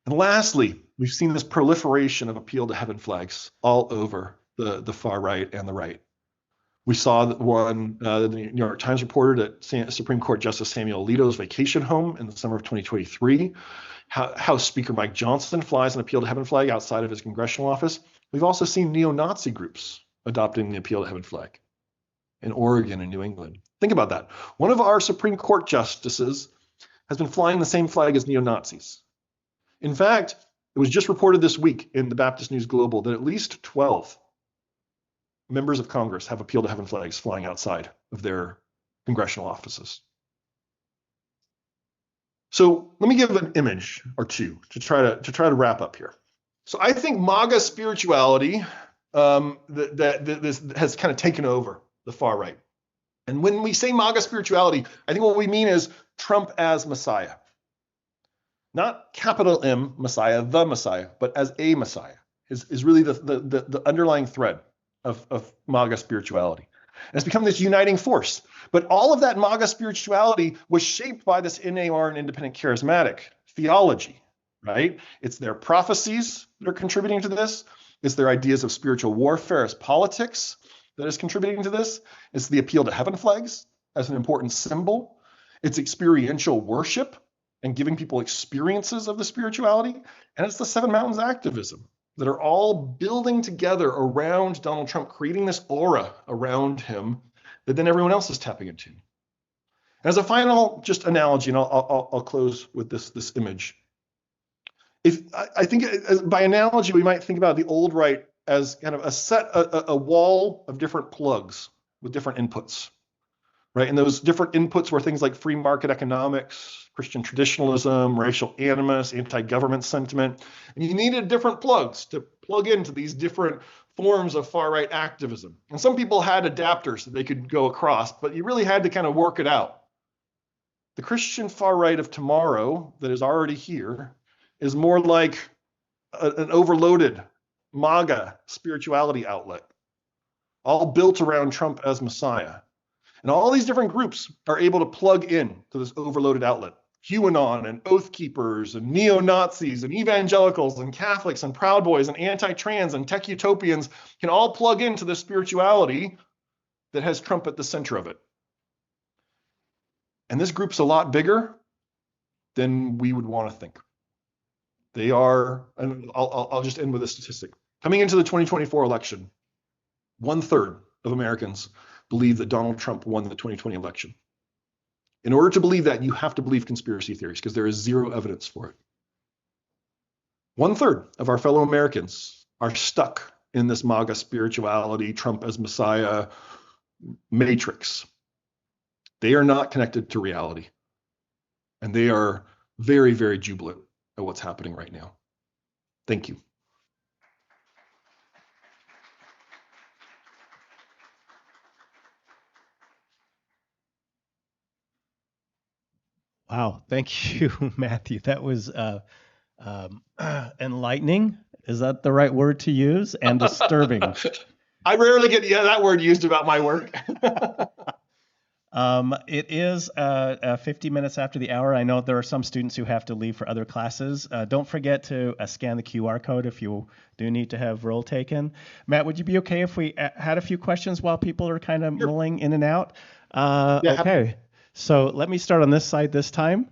And lastly, we've seen this proliferation of appeal to heaven flags all over the far right and the right. We saw that one, the New York Times reported at Supreme Court Justice Samuel Alito's vacation home in the summer of 2023, House Speaker Mike Johnson flies an appeal to heaven flag outside of his congressional office. We've also seen neo-Nazi groups adopting the appeal to heaven flag in Oregon and New England. Think about that. One of our Supreme Court justices has been flying the same flag as neo-Nazis. In fact, it was just reported this week in the Baptist News Global that at least 12 members of Congress have appeal to heaven flags flying outside of their congressional offices. So let me give an image or two to try to wrap up here. So I think MAGA spirituality this has kind of taken over the far right. And when we say MAGA spirituality, I think what we mean is Trump as Messiah. Not capital M Messiah, the Messiah, but as a Messiah is really the underlying thread of MAGA spirituality. And it's become this uniting force. But all of that MAGA spirituality was shaped by this NAR and independent charismatic theology, right? It's their prophecies that are contributing to this. It's their ideas of spiritual warfare as politics that is contributing to this. It's the appeal to heaven flags as an important symbol. It's experiential worship and giving people experiences of the spirituality. And it's the Seven Mountains activism that are all building together around Donald Trump, creating this aura around him that then everyone else is tapping into. And as a final just analogy, and I'll close with this image. I think by analogy, we might think about the old right as kind of a wall of different plugs with different inputs, right? And those different inputs were things like free market economics, Christian traditionalism, racial animus, anti-government sentiment. And you needed different plugs to plug into these different forms of far-right activism. And some people had adapters that they could go across, but you really had to kind of work it out. The Christian far-right of tomorrow that is already here is more like an overloaded MAGA spirituality outlet, all built around Trump as Messiah. And all these different groups are able to plug in to this overloaded outlet. QAnon and Oath Keepers and neo-Nazis and evangelicals and Catholics and Proud Boys and anti-trans and tech utopians can all plug into this spirituality that has Trump at the center of it. And this group's a lot bigger than we would want to think. They are, and I'll just end with a statistic. Coming into the 2024 election, 1/3 of Americans believe that Donald Trump won the 2020 election. In order to believe that, you have to believe conspiracy theories because there is zero evidence for it. 1/3 of our fellow Americans are stuck in this MAGA spirituality, Trump as Messiah matrix. They are not connected to reality. And they are very, very jubilant at what's happening right now. Thank you. Wow, thank you, Matthew. That was enlightening. Is that the right word to use? And disturbing. I rarely get that word used about my work. It is 50 minutes after the hour. I know there are some students who have to leave for other classes. Don't forget to scan the QR code if you do need to have roll taken. Matt, would you be okay if we had a few questions while people are kind of mulling in and out? Okay. So let me start on this side this time.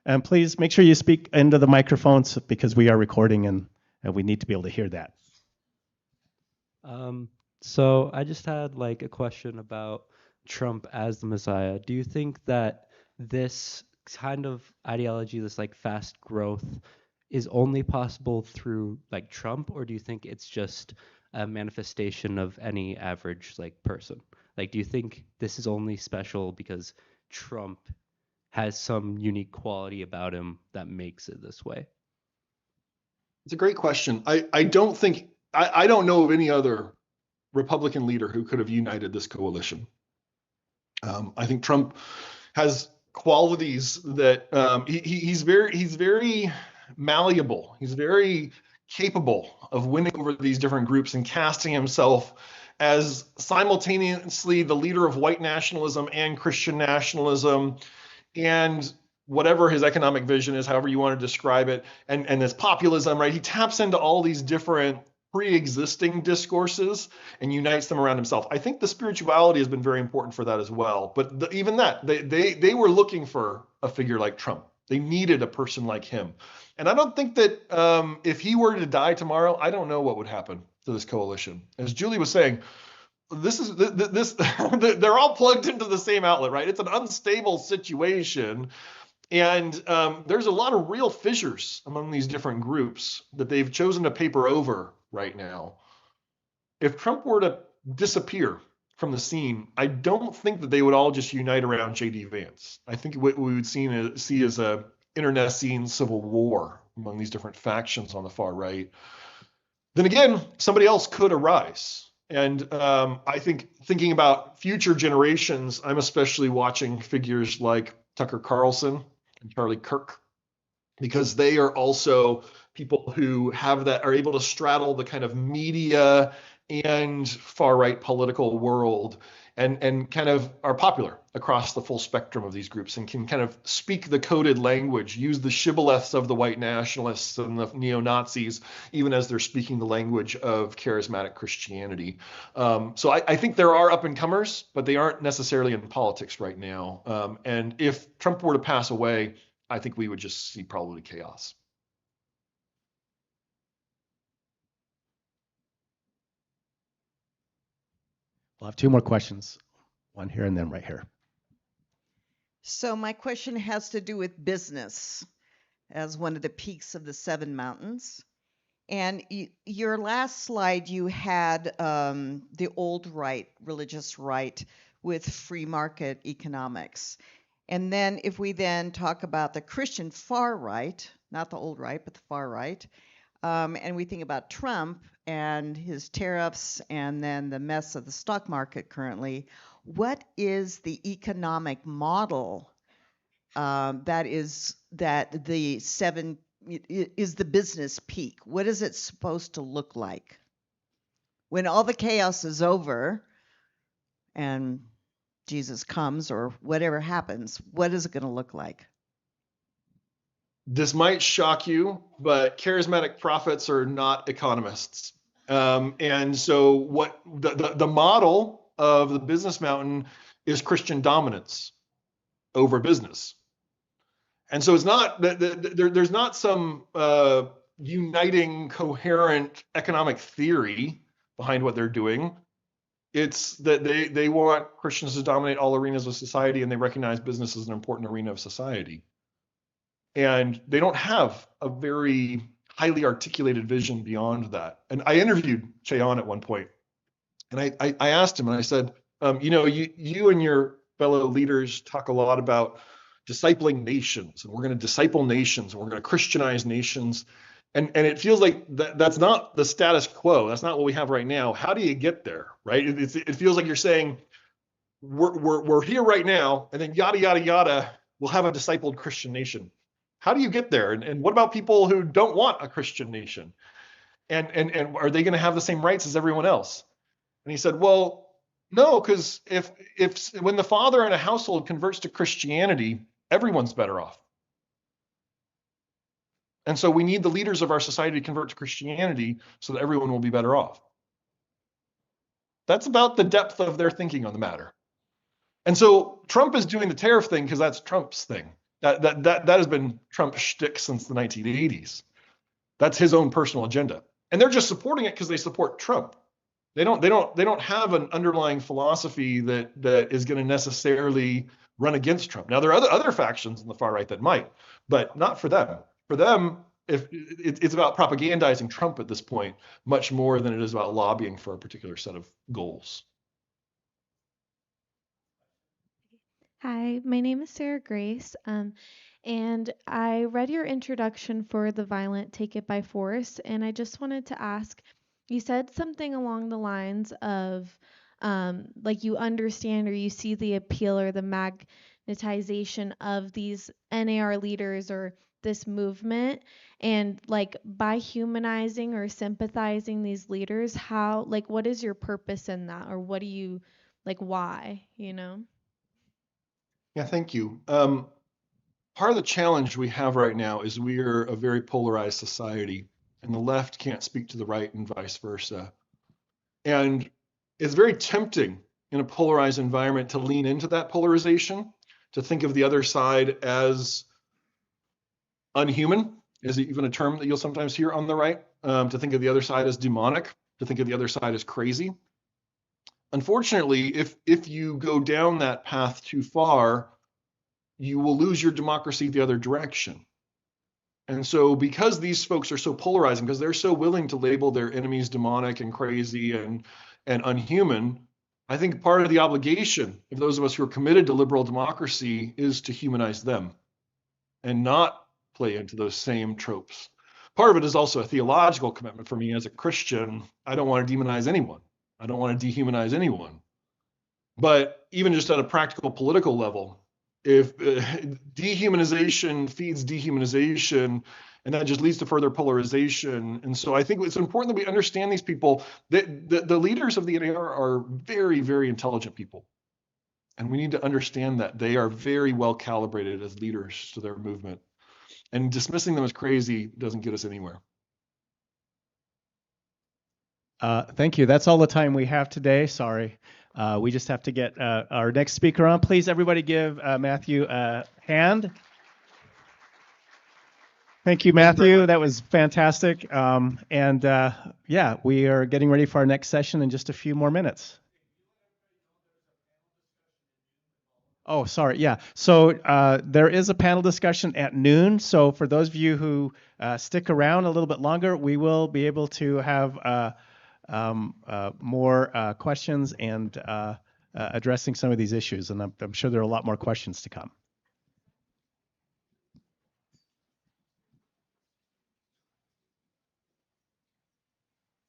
And please make sure you speak into the microphones because we are recording and we need to be able to hear that. So I just had like a question about Trump as the Messiah. Do you think that this kind of ideology, this like fast growth, is only possible through like Trump, or do you think it's just a manifestation of any average like person? Like, do you think this is only special because Trump has some unique quality about him that makes it this way? It's a great question. I don't think, I don't know of any other Republican leader who could have united this coalition. I think Trump has qualities that he's very malleable. He's very capable of winning over these different groups and casting himself as simultaneously the leader of white nationalism and Christian nationalism and whatever his economic vision is, however you want to describe it, and his populism, right? He taps into all these different pre-existing discourses and unites them around himself. I think the spirituality has been very important for that as well. But even that, they were looking for a figure like Trump. They needed a person like him. And I don't think that if he were to die tomorrow, I don't know what would happen to this coalition. As Julie was saying, they're all plugged into the same outlet, right? It's an unstable situation. And there's a lot of real fissures among these different groups that they've chosen to paper over right now. If Trump were to disappear from the scene, I don't think that they would all just unite around J.D. Vance. I think what we would see as a internecine civil war among these different factions on the far right. Then again, somebody else could arise. And I think thinking about future generations, I'm especially watching figures like Tucker Carlson and Charlie Kirk, because they are also people who are able to straddle the kind of media and far right political world and kind of are popular across the full spectrum of these groups and can kind of speak the coded language, use the shibboleths of the white nationalists and the neo-Nazis, even as they're speaking the language of charismatic Christianity. So I think there are up and comers, but they aren't necessarily in politics right now. And if Trump were to pass away, I think we would just see probably chaos. We'll have two more questions, one here and then right here. So my question has to do with business as one of the peaks of the Seven Mountains. And your last slide, you had the old right, religious right, with free market economics. And then if we then talk about the Christian far right, not the old right, but the far right, and we think about Trump and his tariffs and then the mess of the stock market currently, what is the economic model that the seven is the business peak? What is it supposed to look like when all the chaos is over and Jesus comes or whatever happens? What is it going to look like? This might shock you, but charismatic prophets are not economists. And so what the model of the business mountain is Christian dominance over business. And so it's not there's not some uniting, coherent economic theory behind what they're doing. It's that they want Christians to dominate all arenas of society, and they recognize business as an important arena of society. And they don't have a very highly articulated vision beyond that. And I interviewed Cheon at one point, and I asked him, and I said, you and your fellow leaders talk a lot about discipling nations, and we're going to disciple nations, and we're going to Christianize nations. And it feels like that's not the status quo. That's not what we have right now. How do you get there, right? It feels like you're saying we're here right now, and then yada yada yada, we'll have a discipled Christian nation. How do you get there? And what about people who don't want a Christian nation? And are they going to have the same rights as everyone else? And he said, well, no, because if when the father in a household converts to Christianity, everyone's better off. And so we need the leaders of our society to convert to Christianity so that everyone will be better off. That's about the depth of their thinking on the matter. And so Trump is doing the tariff thing because that's Trump's thing. That has been Trump's shtick since the 1980s. That's his own personal agenda. And they're just supporting it because they support Trump. They don't have an underlying philosophy that is going to necessarily run against Trump. Now, there are other factions on the far right that might, but not for them. For them, if it's about propagandizing Trump at this point, much more than it is about lobbying for a particular set of goals. Hi, my name is Sarah Grace, and I read your introduction for The Violent Take It by Force, and I just wanted to ask, you said something along the lines of, like you understand or you see the appeal or the magnetization of these NAR leaders or this movement, and like by humanizing or sympathizing these leaders, how, like, what is your purpose in that, or what do you, like, why, you know? Yeah, thank you. Part of the challenge we have right now is we are a very polarized society, and the left can't speak to the right and vice versa. And it's very tempting in a polarized environment to lean into that polarization, to think of the other side as unhuman, is even a term that you'll sometimes hear on the right, to think of the other side as demonic, to think of the other side as crazy. Unfortunately, if you go down that path too far, you will lose your democracy the other direction. And so because these folks are so polarizing, because they're so willing to label their enemies demonic and crazy and unhuman, I think part of the obligation of those of us who are committed to liberal democracy is to humanize them and not play into those same tropes. Part of it is also a theological commitment for me as a Christian. I don't want to demonize anyone. I don't want to dehumanize anyone. But even just at a practical political level, if dehumanization feeds dehumanization, and that just leads to further polarization. And so I think it's important that we understand these people. The leaders of the NAR are very, very intelligent people. And we need to understand that they are very well calibrated as leaders to their movement. And dismissing them as crazy doesn't get us anywhere. Thank you. That's all the time we have today. Sorry. We just have to get our next speaker on. Please, everybody give Matthew a hand. Thank you, Matthew. That was fantastic. Yeah, we are getting ready for our next session in just a few more minutes. Oh, sorry. Yeah. So there is a panel discussion at noon. So for those of you who stick around a little bit longer, we will be able to have more questions and addressing some of these issues. And I'm sure there are a lot more questions to come.